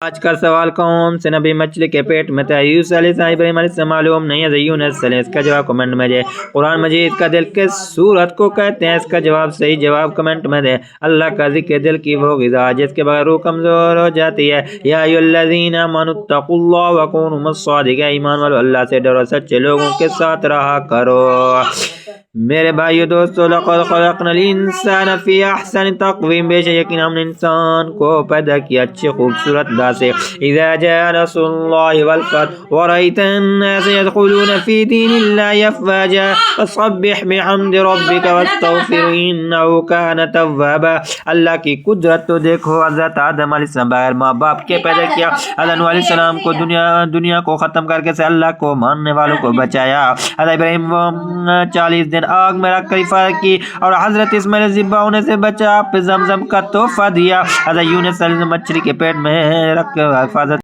آج کا سوال کون سے نبی مچھلی کے پیٹ میں تھا؟ یوسف علیہ السلام، ابراہیم علیہ السلام، معلوم نہیں ہے، یونس علیہ۔ اس کا جواب کمنٹ میں دے۔ قرآن مجید کا دل کس سورت کو کہتے ہیں؟ اس کا جواب صحیح جواب کمنٹ میں دے۔ اللہ کا ذکر دل کی وہ غذا جس کے بغیر روح کمزور ہو جاتی ہے۔ یا ایھا الذین آمنوا اتقوا اللہ وکونوا مع الصادقین، ایمان والو اللہ سے ڈرو، سچے لوگوں کے ساتھ رہا کرو۔ میرے بھائیو دوستو، لقد خلقنا الانسان فی احسن تقویم، بے شک یقینا ہم نے انسان کو پیدا کیا اچھی خوبصورت انداز سے۔ اذا جاء نصر اللہ والفتح ورأیت الناس يدخلون فی دین اللہ افواجا فسبح بحمد ربک واستغفرہ انہ کان توابا۔ اللہ کی قدرت تو دیکھو، حضرت آدم علیہ السلام بغیر ماں باپ کے پیدا کیا، حضرت نوح علیہ السلام کو دنیا کو ختم کر کے سے اللہ کو ماننے والوں کو بچایا، حضرت ابراہیم 40 دن آگ میں رکھ کر حفاظت کی، اور حضرت اسماعیل ذبح ہونے سے بچا، آپ زمزم کا تحفہ دیا، حضرت یونس علیہ السلام مچھلی کے پیٹ میں رکھ کر حفاظت